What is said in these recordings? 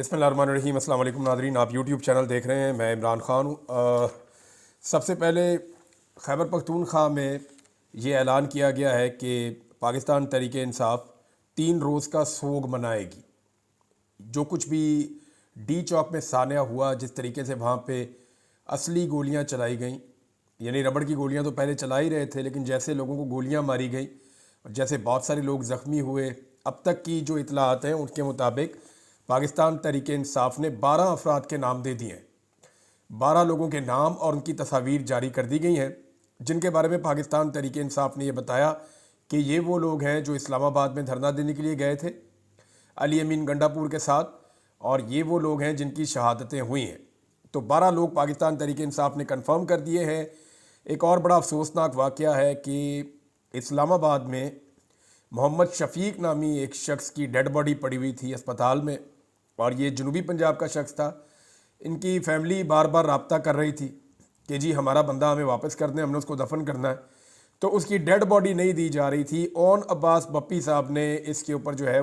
बिस्मिल्लाहिर्रहमानिर्रहीम। अस्सलाम वालेकुम नाज़रीन, आप यूट्यूब चैनल देख रहे हैं। मैं इमरान ख़ान हूँ। सबसे पहले खैबर पख्तूनख्वा में ये ऐलान किया गया है कि पाकिस्तान तहरीक इंसाफ 3 रोज़ का सोग मनाएगी। जो कुछ भी डी चौक में सान्या हुआ, जिस तरीके से वहाँ पे असली गोलियाँ चलाई गईं, यानी रबड़ की गोलियाँ तो पहले चला ही रहे थे, लेकिन जैसे लोगों को गोलियाँ मारी गई और जैसे बहुत सारे लोग ज़ख्मी हुए, अब तक की जो इतलात हैं उनके मुताबिक पाकिस्तान तहरीक इंसाफ ने 12 अफराद के नाम दे दिए हैं। 12 लोगों के नाम और उनकी तस्वीर जारी कर दी गई हैं, जिनके बारे में पाकिस्तान तहरीक इंसाफ ने यह बताया कि ये वो लोग हैं जो इस्लामाबाद में धरना देने के लिए गए थे अली अमीन गंडापुर के साथ, और ये वो लोग हैं जिनकी शहादतें हुई हैं। तो 12 लोग पाकिस्तान तहरीक इंसाफ ने कंफर्म कर दिए हैं। एक और बड़ा अफसोसनाक वाक़या है कि इस्लामाबाद में मोहम्मद शफीक नामी एक शख्स की डेड बॉडी पड़ी हुई थी अस्पताल में, और ये जनूबी पंजाब का शख्स था। इनकी फैमिली बार बार रब्ता कर रही थी कि जी हमारा बंदा हमें वापस कर दें, हमने उसको दफन करना है, तो उसकी डेड बॉडी नहीं दी जा रही थी। ओन अब्बास बप्पी साहब ने इसके ऊपर जो है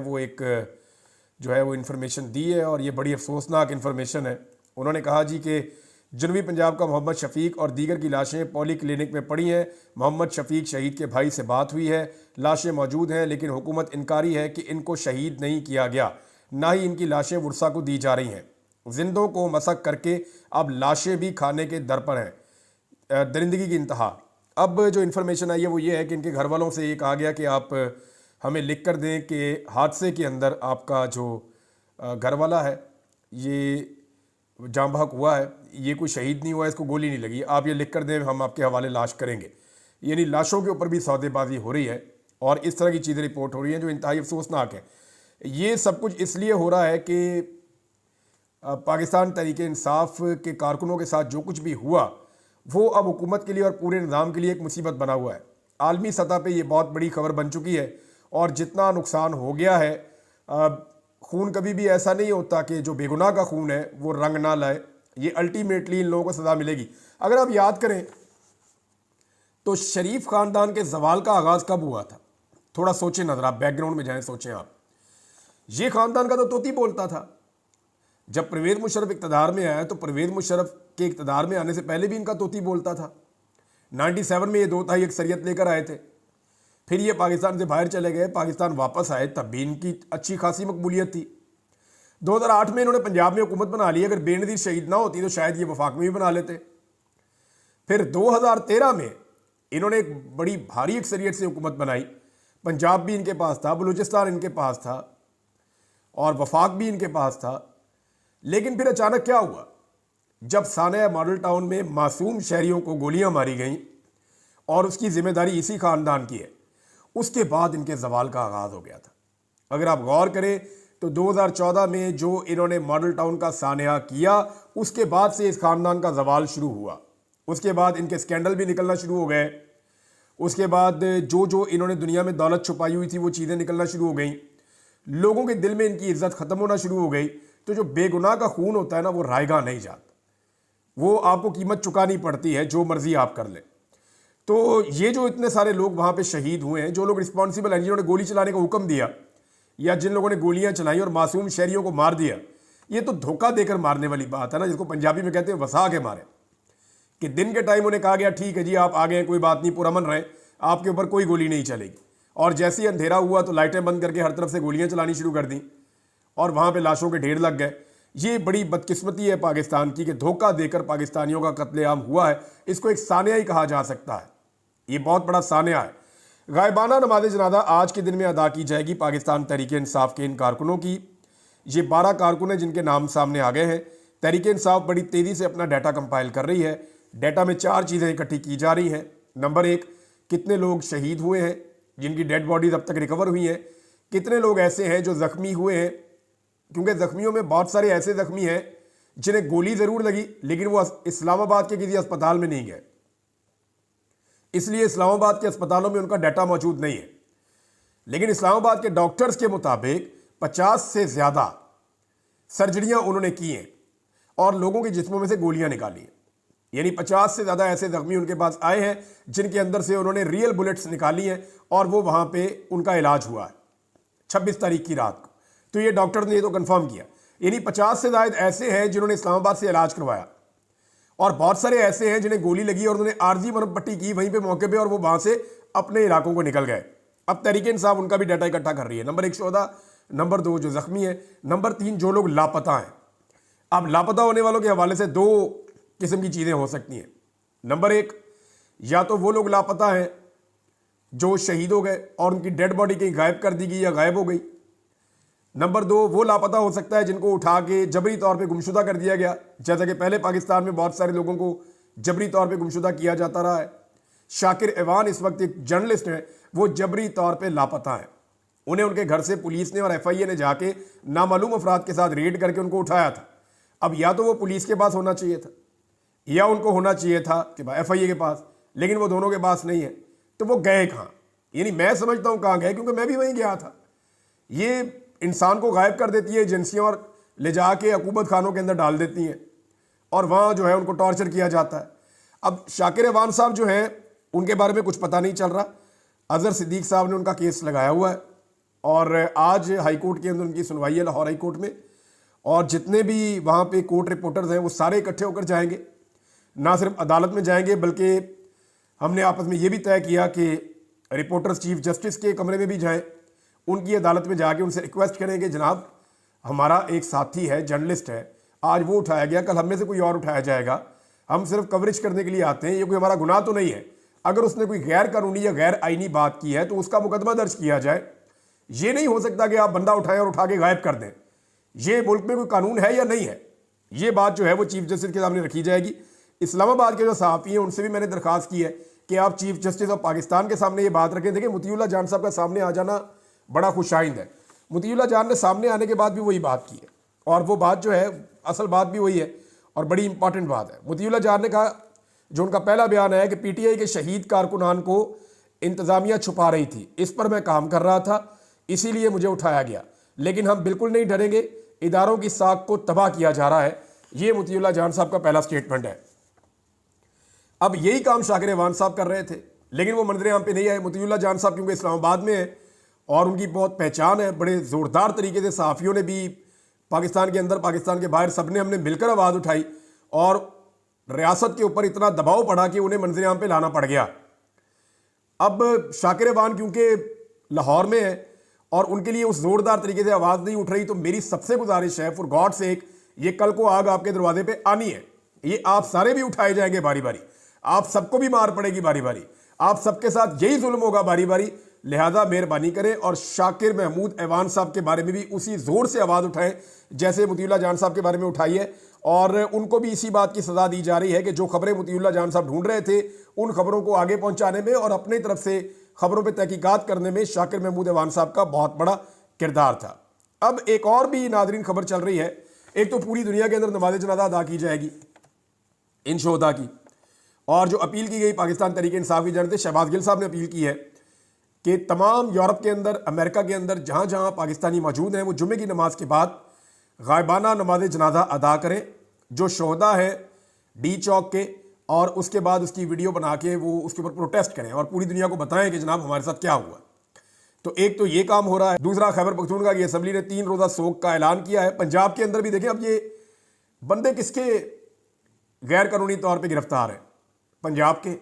वो इन्फॉर्मेशन दी है, और ये बड़ी अफसोसनाक इन्फॉर्मेशन है। उन्होंने कहा जी कि जनूबी पंजाब का मोहम्मद शफीक और दीगर की लाशें पॉली क्लिनिक में पड़ी हैं। मोहम्मद शफीक शहीद के भाई से बात हुई है, लाशें मौजूद हैं, लेकिन हुकूमत इनकारी है कि इनको शहीद नहीं किया गया, ना ही इनकी लाशें वर्सा को दी जा रही हैं। जिंदों को मसक करके अब लाशें भी खाने के दर पर हैं। दरिंदगी की इंतहा। अब जो इन्फॉर्मेशन आई है वो ये है कि इनके घर वालों से ये कहा गया कि आप हमें लिख कर दें कि हादसे के अंदर आपका जो घर वाला है ये जाँ बहक हुआ है, ये कोई शहीद नहीं हुआ, इसको गोली नहीं लगी, आप ये लिख कर दें, हम आपके हवाले लाश करेंगे। यानी लाशों के ऊपर भी सौदेबाजी हो रही है, और इस तरह की चीज़ें रिपोर्ट हो रही हैं जो इंतहाई अफसोसनाक है। ये सब कुछ इसलिए हो रहा है कि पाकिस्तान तहरीक इंसाफ के कारकुनों के साथ जो कुछ भी हुआ वो अब हुकूमत के लिए और पूरे निज़ाम के लिए एक मुसीबत बना हुआ है। आलमी सतह पे ये बहुत बड़ी खबर बन चुकी है, और जितना नुकसान हो गया है, खून कभी भी ऐसा नहीं होता कि जो बेगुनाह का खून है वो रंग ना लाए। ये अल्टीमेटली इन लोगों को सज़ा मिलेगी। अगर आप याद करें तो शरीफ ख़ानदान के जवाल का आगाज़ कब हुआ था? थोड़ा सोचें, नजर आप बैकग्राउंड में जाएं, सोचें आप। ये ख़ानदान का तो तोती बोलता था। जब परवेज़ मुशर्रफ इक़्तिदार में आया तो परवेज़ मुशर्रफ के इक़्तिदार में आने से पहले भी इनका तोती बोलता था। 97 में ये 2/3 अक्सरियत लेकर आए थे, फिर ये पाकिस्तान से बाहर चले गए, पाकिस्तान वापस आए, तब भी इनकी अच्छी खासी मकबूलियत थी। 2008 में इन्होंने पंजाब में हुकूमत बना ली। अगर बेनज़ीर शहीद ना होती तो शायद ये वफाक में भी बना लेते। फिर 2013 में इन्होंने एक बड़ी भारी अक्सरियत से हुकूमत बनाई। पंजाब भी इनके पास था, बलूचिस्तान इनके पास था, और वफाक भी इनके पास था। लेकिन फिर अचानक क्या हुआ? जब सानिया मॉडल टाउन में मासूम शहरियों को गोलियां मारी गईं, और उसकी जिम्मेदारी इसी खानदान की है, उसके बाद इनके जवाल का आगाज़ हो गया था। अगर आप गौर करें तो 2014 में जो इन्होंने मॉडल टाउन का सानिया किया, उसके बाद से इस खानदान का जवाल शुरू हुआ। उसके बाद इनके स्कैंडल भी निकलना शुरू हो गए। उसके बाद जो इन्होंने दुनिया में दौलत छुपाई हुई थी वो चीज़ें निकलना शुरू हो गई। लोगों के दिल में इनकी इज्जत ख़त्म होना शुरू हो गई। तो जो बेगुनाह का खून होता है ना, वो रायगा नहीं जाता, वो आपको कीमत चुकानी पड़ती है, जो मर्जी आप कर लें। तो ये जो इतने सारे लोग वहाँ पे शहीद हुए हैं, जो लोग रिस्पॉन्सिबल हैं, जिन्होंने गोली चलाने का हुक्म दिया, या जिन लोगों ने गोलियां चलाई और मासूम शहरियों को मार दिया, ये तो धोखा देकर मारने वाली बात है ना, जिसको पंजाबी में कहते हैं वसा के मारे। कि दिन के टाइम उन्हें कहा गया ठीक है जी आप आ गए, कोई बात नहीं, पुरअमन रहे, आपके ऊपर कोई गोली नहीं चलेगी, और जैसे ही अंधेरा हुआ तो लाइटें बंद करके हर तरफ से गोलियां चलानी शुरू कर दी, और वहाँ पे लाशों के ढेर लग गए। ये बड़ी बदकिस्मती है पाकिस्तान की कि धोखा देकर पाकिस्तानियों का कत्लेआम हुआ है। इसको एक सानिया ही कहा जा सकता है, ये बहुत बड़ा सानिया है। गायबाना नमाज जनाजा आज के दिन में अदा की जाएगी पाकिस्तान तहरीक इंसाफ के इन कारकुनों की। ये 12 कारकुन हैं जिनके नाम सामने आ गए हैं। तहरीक इंसाफ बड़ी तेज़ी से अपना डाटा कंपाइल कर रही है। डाटा में 4 चीज़ें इकट्ठी की जा रही हैं। नंबर 1, कितने लोग शहीद हुए हैं जिनकी डेड बॉडीज अब तक रिकवर हुई हैं। कितने लोग ऐसे हैं जो ज़ख्मी हुए हैं, क्योंकि ज़ख्मियों में बहुत सारे ऐसे ज़ख्मी हैं जिन्हें गोली ज़रूर लगी, लेकिन वो इस्लामाबाद के किसी अस्पताल में नहीं गए, इसलिए इस्लामाबाद के अस्पतालों में उनका डाटा मौजूद नहीं है। लेकिन इस्लामाबाद के डॉक्टर्स के मुताबिक 50 से ज़्यादा सर्जरियां उन्होंने की हैं और लोगों के जिस्मों में से गोलियां निकाली हैं। यानी 50 से ज़्यादा ऐसे जख्मी उनके पास आए हैं जिनके अंदर से उन्होंने रियल बुलेट्स निकाली हैं, और वो वहाँ पे उनका इलाज हुआ है 26 तारीख की रात को। तो ये डॉक्टर ने ये तो कंफर्म किया। यानी 50 से ज़ायद ऐसे हैं जिन्होंने इस्लामाबाद से इलाज करवाया, और बहुत सारे ऐसे हैं जिन्हें गोली लगी और उन्होंने आर्जी मरहम पट्टी की वहीं पे मौके पे, और वो वहाँ से अपने इलाकों को निकल गए। अब तहरीक इंसाफ उनका भी डाटा इकट्ठा कर रही है। नंबर 1 शोधा, नंबर 2 जो ज़ख्मी है, नंबर 3 जो लोग लापता हैं। अब लापता होने वालों के हवाले से 2 किस्म की चीज़ें हो सकती हैं। नंबर 1, या तो वो लोग लापता हैं जो शहीद हो गए और उनकी डेड बॉडी कहीं गायब कर दी गई या गायब हो गई। नंबर 2, वो लापता हो सकता है जिनको उठा के जबरी तौर पे गुमशुदा कर दिया गया, जैसा कि पहले पाकिस्तान में बहुत सारे लोगों को जबरी तौर पे गुमशुदा किया जाता रहा है। शाकिर एवान इस वक्त एक जर्नलिस्ट हैं, वो जबरी तौर पे लापता हैं। उन्हें उनके घर से पुलिस ने और FIA ने जाके नामालूम अफराद के साथ रेड करके उनको उठाया था। अब या तो वो पुलिस के पास होना चाहिए था या उनको होना चाहिए था कि FIA के पास, लेकिन वो दोनों के पास नहीं है। तो वो गए कहाँ? यानी मैं समझता हूँ कहाँ गए, क्योंकि मैं भी वहीं गया था। ये इंसान को गायब कर देती है एजेंसियाँ और ले जाके अकूबत खानों के अंदर डाल देती हैं और वहाँ जो है उनको टॉर्चर किया जाता है। अब शाकिर एवान साहब जो हैं उनके बारे में कुछ पता नहीं चल रहा। अजहर सिद्दीक साहब ने उनका केस लगाया हुआ है और आज हाई कोर्ट के अंदर उनकी सुनवाई है, लाहौर हाई कोर्ट में, और जितने भी वहाँ पे कोर्ट रिपोर्टर्स हैं वो सारे इकट्ठे होकर जाएंगे। ना सिर्फ अदालत में जाएंगे बल्कि हमने आपस में ये भी तय किया कि रिपोर्टर्स चीफ जस्टिस के कमरे में भी जाएं, उनकी अदालत में जाके उनसे रिक्वेस्ट करेंगे, जनाब हमारा एक साथी है, जर्नलिस्ट है, आज वो उठाया गया, कल हम में से कोई और उठाया जाएगा, हम सिर्फ कवरेज करने के लिए आते हैं, ये कोई हमारा गुनाह तो नहीं है। अगर उसने कोई गैर कानूनी या गैर आईनी बात की है तो उसका मुकदमा दर्ज किया जाए। ये नहीं हो सकता कि आप बंदा उठाएं और उठा के गायब कर दें। ये मुल्क में कोई कानून है या नहीं है, ये बात जो है वो चीफ जस्टिस के सामने रखी जाएगी। इस्लामाबाद के जो सहाफ़ी हैं उनसे भी मैंने दरख्वास्त की है कि आप चीफ जस्टिस ऑफ पाकिस्तान के सामने ये बात रखें। देखिए, मुतीउल्लाह जान साहब का सामने आ जाना बड़ा खुशाइंद है। मुतीउल्लाह जान ने सामने आने के बाद भी वही बात की है, और वो बात जो है असल बात भी वही है और बड़ी इंपॉर्टेंट बात है। मुतीउल्लाह जान ने कहा, जो उनका पहला बयान है कि PTI के शहीद कारकुनान को इंतज़ामिया छुपा रही थी, इस पर मैं काम कर रहा था, इसीलिए मुझे उठाया गया, लेकिन हम बिल्कुल नहीं डरेंगे, इदारों की साख को तबाह किया जा रहा है। ये मुतीउल्लाह जान साहब का पहला स्टेटमेंट है। अब यही काम शाकिर एवान साहब कर रहे थे, लेकिन वो मंजर आम पे नहीं आए। मुतीउल्लाह जान साहब क्योंकि इस्लामाबाद में है और उनकी बहुत पहचान है, बड़े ज़ोरदार तरीके से सहाफ़ियों ने भी, पाकिस्तान के अंदर पाकिस्तान के बाहर, सब ने हमने मिलकर आवाज़ उठाई और रियासत के ऊपर इतना दबाव पड़ा कि उन्हें मंजर आम पे लाना पड़ गया। अब शाकिर एवान क्योंकि लाहौर में है और उनके लिए उस ज़ोरदार तरीके से आवाज़ नहीं उठ रही, तो मेरी सबसे गुजारिश है, फॉर गॉड सेक, ये कल को आग आपके दरवाजे पे आनी है, ये आप सारे भी उठाए जाएंगे बारी बारी, आप सबको भी मार पड़ेगी बारी बारी, आप सबके साथ यही जुल्म होगा बारी बारी। लिहाजा मेहरबानी करें और शाकिर महमूद एवान साहब के बारे में भी उसी ज़ोर से आवाज़ उठाएं जैसे मुतीउल्लाह जान साहब के बारे में उठाई है, और उनको भी इसी बात की सज़ा दी जा रही है कि जो खबरें मुतीउल्लाह जान साहब ढूंढ रहे थे उन खबरों को आगे पहुंचाने में और अपनी तरफ से खबरों पर तहकीकात करने में शाकिर महमूद एवान साहब का बहुत बड़ा किरदार था। अब एक और भी नादरीन खबर चल रही है। एक तो पूरी दुनिया के अंदर नमाज जनाजा अदा की जाएगी इन शोहदा की, और जो अपील की गई पाकिस्तान तहरीक इंसाफ की जानते शहबाज गिल साहब ने अपील की है कि तमाम यूरोप के अंदर, अमेरिका के अंदर जहाँ जहाँ पाकिस्तानी मौजूद हैं वो जुम्मे की नमाज के बाद गायबाना नमाज जनाजा अदा करें। जो शोहदा है डी चौक के, और उसके बाद उसकी वीडियो बना के वो उसके ऊपर प्रोटेस्ट करें और पूरी दुनिया को बताएं कि जनाब हमारे साथ क्या हुआ। तो एक तो ये काम हो रहा है। दूसरा, खैबर पख्तूनख्वा की असम्बली ने 3 रोज़ा सोग का ऐलान किया है। पंजाब के अंदर भी देखें, अब ये बंदे किसके गैर कानूनी तौर पर गिरफ्तार हैं? पंजाब के।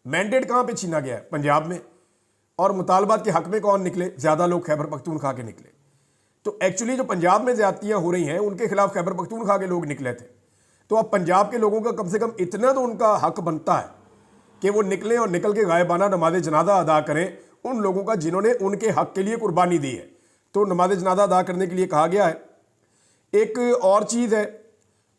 मैंडेट कहाँ पे छीना गया है? पंजाब में। और मुतालबात के हक में कौन निकले? ज़्यादा लोग खैबर पख्तूनख्वा के निकले। तो एक्चुअली जो पंजाब में ज़्यादतियाँ हो रही हैं उनके खिलाफ खैबर पख्तूनख्वा के लोग निकले थे। तो अब पंजाब के लोगों का कम से कम इतना तो उनका हक बनता है कि वो निकलें और निकल के गायबाना नमाज जनाजा अदा करें उन लोगों का जिन्होंने उनके हक के लिए कुर्बानी दी है। तो नमाज जनाजा अदा करने के लिए कहा गया है। एक और चीज़ है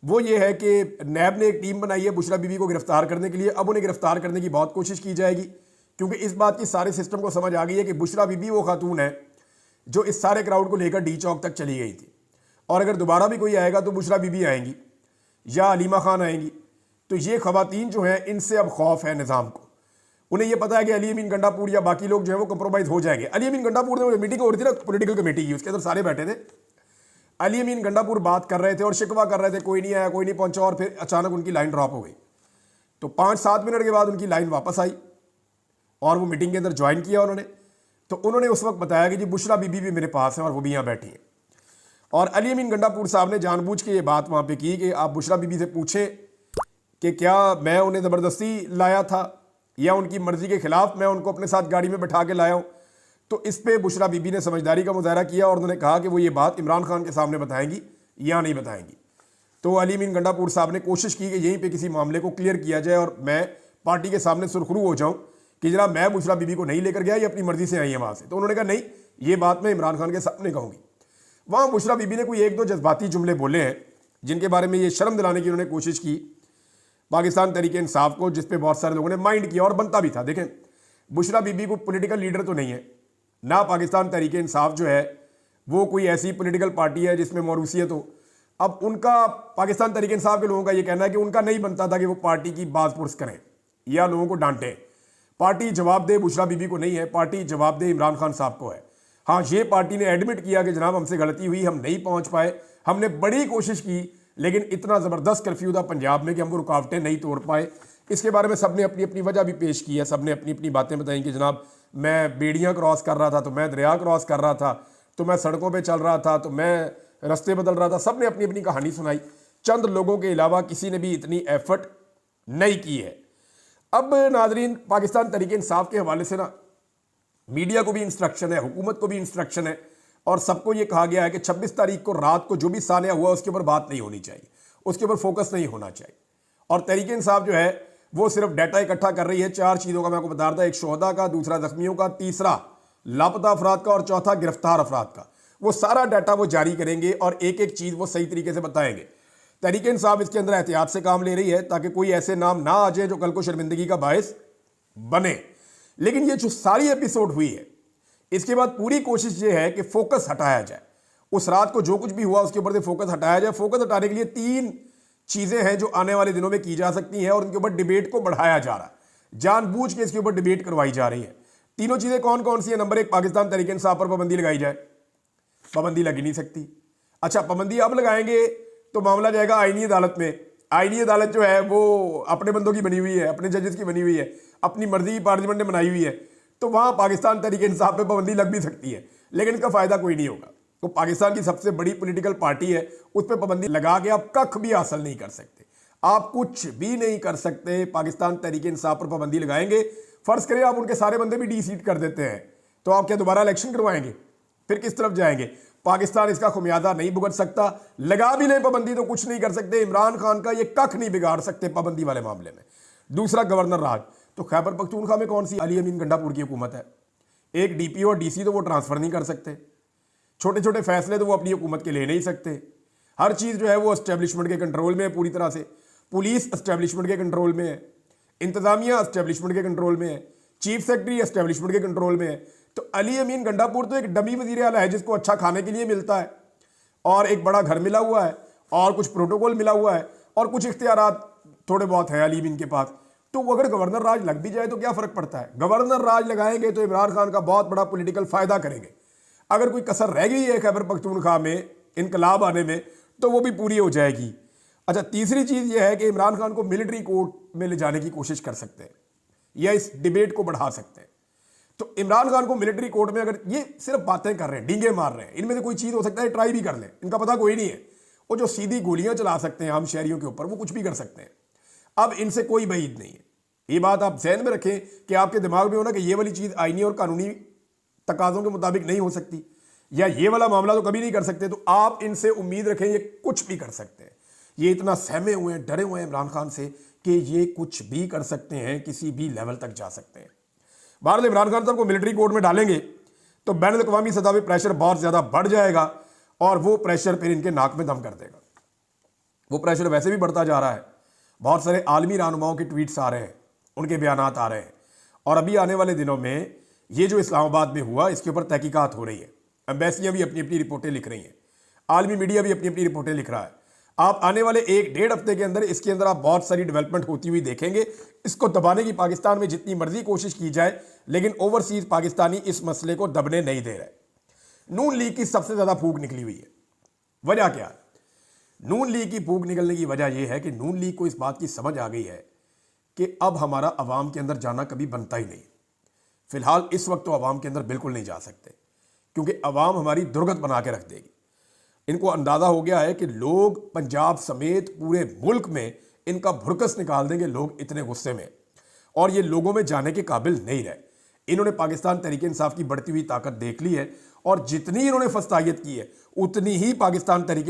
वो ये है कि नैब ने एक टीम बनाई है बुशरा बीबी को गिरफ्तार करने के लिए। अब उन्हें गिरफ्तार करने की बहुत कोशिश की जाएगी, क्योंकि इस बात की सारे सिस्टम को समझ आ गई है कि बुशरा बीबी वो खातून है जो इस सारे क्राउड को लेकर डी चौक तक चली गई थी, और अगर दोबारा भी कोई आएगा तो बुशरा बीबी आएंगी या अलीमा खान आएंगी। तो ये खवातीन जो हैं इनसे अब खौफ है निज़ाम को। उन्हें यह पता है कि अली अमीन गंडापुर या बाकी लोग जो है वो कंप्रोमाइज़ हो जाएंगे। अली अमीन गंडापुर ने मीटिंग हो रही थी ना, पॉलिटिकल कमेटी की, उसके अंदर सारे बैठे थे। अली अमीन गंडापुर बात कर रहे थे और शिकवा कर रहे थे, कोई नहीं आया, कोई नहीं पहुंचा, और फिर अचानक उनकी लाइन ड्रॉप हो गई। तो 5-7 मिनट के बाद उनकी लाइन वापस आई और वो मीटिंग के अंदर ज्वाइन किया उन्होंने। तो उन्होंने उस वक्त बताया कि जी बुशरा बीबी भी मेरे पास है और वो भी यहाँ बैठी हैं। और अली अमीन गंडापुर साहब ने जानबूझ के ये बात वहाँ पे की कि आप बुशरा बीबी से पूछें कि क्या मैं उन्हें ज़बरदस्ती लाया था या उनकी मर्ज़ी के ख़िलाफ़ मैं उनको अपने साथ गाड़ी में बैठा के लाया हूँ। तो इस पर बुशरा बीबी ने समझदारी का मुजाहरा किया और उन्होंने कहा कि वो ये बात इमरान खान के सामने बताएंगी या नहीं बताएंगी। तो अली अमीन गंडापुर साहब ने कोशिश की कि यहीं पे किसी मामले को क्लियर किया जाए और मैं पार्टी के सामने सुरखरू हो जाऊं कि जनाब मैं बुशरा बीबी को नहीं लेकर गया, ये अपनी मर्जी से आई है वहाँ से। तो उन्होंने कहा नहीं, ये बात मैं इमरान खान के सामने कहूँगी। वहाँ बुशरा बीबी ने कोई एक दो जज्बाती जुमले बोले हैं जिनके बारे में ये शर्म दिलाने की उन्होंने कोशिश की पाकिस्तान तहरीक इंसाफ को, जिस पे बहुत सारे लोगों ने माइंड किया और बनता भी था। देखें, बुशरा बीबी को पॉलिटिकल लीडर तो नहीं है ना, पाकिस्तान तहरीक इंसाफ जो है वो कोई ऐसी पॉलिटिकल पार्टी है जिसमें मौरूसियत हो। अब उनका, पाकिस्तान तहरीक इंसाफ के लोगों का ये कहना है कि उनका नहीं बनता था कि वो पार्टी की बाज़पुरस करें या लोगों को डांटें। पार्टी जवाबदेह बुशरा बीबी को नहीं है, पार्टी जवाबदेह इमरान खान साहब को है। हाँ, ये पार्टी ने एडमिट किया कि जनाब हमसे गलती हुई, हम नहीं पहुंच पाए, हमने बड़ी कोशिश की, लेकिन इतना ज़बरदस्त कर्फ्यू था पंजाब में कि हम वो रुकावटें नहीं तोड़ पाए। इसके बारे में सबने अपनी अपनी वजह भी पेश की है, सबने अपनी अपनी बातें बताई कि जनाब मैं बेड़ियाँ क्रॉस कर रहा था, तो मैं दरिया क्रॉस कर रहा था, तो मैं सड़कों पर चल रहा था, तो मैं रास्ते बदल रहा था। सबने अपनी अपनी कहानी सुनाई। चंद लोगों के अलावा किसी ने भी इतनी एफर्ट नहीं की है। अब नाजरीन, पाकिस्तान तहरीक इंसाफ के हवाले से ना मीडिया को भी इंस्ट्रक्शन है, हुकूमत को भी इंस्ट्रक्शन है और सबको ये कहा गया है कि 26 तारीख को रात को जो भी सानिया हुआ उसके ऊपर बात नहीं होनी चाहिए, उसके ऊपर फोकस नहीं होना चाहिए। और तहरीक इंसाफ जो है वो सिर्फ डाटा इकट्ठा कर रही है 4 चीज़ों का मैं आपको बता रहा था, एक शोहदा का, दूसरा जख्मियों का, तीसरा लापता अफराद का और चौथा गिरफ्तार अफराद का। वो सारा डाटा वो जारी करेंगे और एक एक चीज़ वो सही तरीके से बताएंगे। तहरीक इंसाफ इसके अंदर एहतियात से काम ले रही है ताकि कोई ऐसे नाम ना आ जाए जो कल को शर्मिंदगी का बायस बने। लेकिन ये जो सारी एपिसोड हुई है, इसके बाद पूरी कोशिश ये है कि फोकस हटाया जाए, उस रात को जो कुछ भी हुआ उसके ऊपर से फोकस हटाया जाए। फोकस हटाने के लिए 3 चीज़ें हैं जो आने वाले दिनों में की जा सकती हैं और उनके ऊपर डिबेट को बढ़ाया जा रहा है, जानबूझ के इसके ऊपर डिबेट करवाई जा रही है। तीनों चीज़ें कौन कौन सी है? नंबर 1, पाकिस्तान तहरीक इंसाफ पर पाबंदी लगाई जाए। पाबंदी लगी नहीं सकती। अच्छा, पाबंदी अब लगाएंगे तो मामला जाएगा आईनी अदालत में। आईनी अदालत जो है वो अपने बंदों की बनी हुई है, अपने जजेस की बनी हुई है, अपनी मर्जी की पार्लियामेंट ने बनाई हुई है, तो वहाँ पाकिस्तान तहरीक इंसाफ पे पाबंदी लग भी सकती है, लेकिन इसका फ़ायदा कोई नहीं होगा। तो पाकिस्तान की सबसे बड़ी पॉलिटिकल पार्टी है, उस पर पाबंदी लगा के आप कख भी हासिल नहीं कर सकते, आप कुछ भी नहीं कर सकते। पाकिस्तान तहरीक इंसाफ पर पाबंदी लगाएंगे, फ़र्ज़ करें आप उनके सारे बंदे भी डी-सीट कर देते हैं, तो आप क्या दोबारा इलेक्शन करवाएंगे? फिर किस तरफ जाएंगे? पाकिस्तान इसका खुमियादा नहीं भुगत सकता। लगा भी नहीं पाबंदी तो कुछ नहीं कर सकते। इमरान खान का ये कख नहीं बिगाड़ सकते पाबंदी वाले मामले में। दूसरा, गवर्नर राज। तो खैबर पख्तूनख्वा में कौन सी अली अमीन गंडापुर की हुकूमत है? एक डीपीओ और डीसी तो वो ट्रांसफ़र नहीं कर सकते, छोटे छोटे फैसले तो वो अपनी हुकूमत के ले नहीं सकते। हर चीज़ जो है वो एस्टेब्लिशमेंट के कंट्रोल में है पूरी तरह से। पुलिस एस्टेब्लिशमेंट के कंट्रोल में है, इंतज़ामिया एस्टेब्लिशमेंट के कंट्रोल में है, चीफ सेक्रेटरी एस्टेब्लिशमेंट के कंट्रोल में है। तो अली अमीन गंडापुर तो एक डमी वज़ीर आला है जिसको अच्छा खाने के लिए मिलता है और एक बड़ा घर मिला हुआ है और कुछ प्रोटोकॉल मिला हुआ है और कुछ इख्तियारात थोड़े बहुत हैं अली अमीन के पास। तो वो अगर गवर्नर राज लग भी जाए तो क्या फ़र्क पड़ता है? गवर्नर राज लगाएंगे तो इमरान खान का बहुत बड़ा पॉलिटिकल फ़ायदा करेंगे। अगर कोई कसर रह गई है खैबर पख्तूनख्वा में इनकलाब आने में तो वो भी पूरी हो जाएगी। अच्छा, तीसरी चीज़ ये है कि इमरान खान को मिलिट्री कोर्ट में ले जाने की कोशिश कर सकते हैं या इस डिबेट को बढ़ा सकते हैं। तो इमरान खान को मिलिट्री कोर्ट में, अगर ये सिर्फ बातें कर रहे हैं, डींगे मार रहे हैं, इनमें से कोई चीज़ हो सकता है ट्राई भी कर लें, इनका पता कोई नहीं है। वो जो सीधी गोलियां चला सकते हैं आम शहरियों के ऊपर, वो कुछ भी कर सकते हैं। अब इनसे कोई बईद नहीं है। ये बात आप जहन में रखें कि आपके दिमाग में हो ना कि ये वाली चीज़ आईनी और कानूनी तकाज़ों के मुताबिक नहीं हो सकती या ये वाला मामला तो कभी नहीं कर सकते, तो आप इनसे उम्मीद रखें ये कुछ भी कर सकते हैं। ये इतना सहमे हुए हैं, डरे हुए हैं इमरान खान से कि ये कुछ भी कर सकते हैं, किसी भी लेवल तक जा सकते हैं। भारत इमरान खान साहब को मिलिट्री कोर्ट में डालेंगे तो बैन अवी सतह पर प्रेशर बहुत ज़्यादा बढ़ जाएगा और वो प्रेशर फिर इनके नाक में दम कर देगा। वो प्रेशर वैसे भी बढ़ता जा रहा है, बहुत सारे आलमी रहनुमाओं के ट्वीट्स आ रहे हैं, उनके बयानात आ रहे हैं और अभी आने वाले दिनों में ये जो इस्लामाबाद में हुआ इसके ऊपर तहकीकात हो रही है। एम्बेसियाँ भी अपनी अपनी रिपोर्टें लिख रही हैं, आलमी मीडिया भी अपनी अपनी रिपोर्टें लिख रहा है। आप आने वाले 1-1.5 हफ्ते के अंदर इसके अंदर आप बहुत सारी डेवलपमेंट होती हुई देखेंगे। इसको दबाने की पाकिस्तान में जितनी मर्जी कोशिश की जाए, लेकिन ओवरसीज पाकिस्तानी इस मसले को दबने नहीं दे रहे। नून लीग की सबसे ज़्यादा फूक निकली हुई है। वजह क्या है? नून लीग की फूक निकलने की वजह यह है कि नून लीग को इस बात की समझ आ गई है कि अब हमारा अवाम के अंदर जाना कभी बनता ही नहीं। फिलहाल इस वक्त तो अवाम के अंदर बिल्कुल नहीं जा सकते क्योंकि अवाम हमारी दुर्गत बना के रख देगी। इनको अंदाज़ा हो गया है कि लोग पंजाब समेत पूरे मुल्क में इनका भुड़कस निकाल देंगे, लोग इतने गुस्से में, और ये लोगों में जाने के काबिल नहीं रहे। इन्होंने पाकिस्तान तहरीक इंसाफ की बढ़ती हुई ताकत देख ली है और जितनी इन्होंने फस्तायत की है उतनी ही पाकिस्तान तहरीक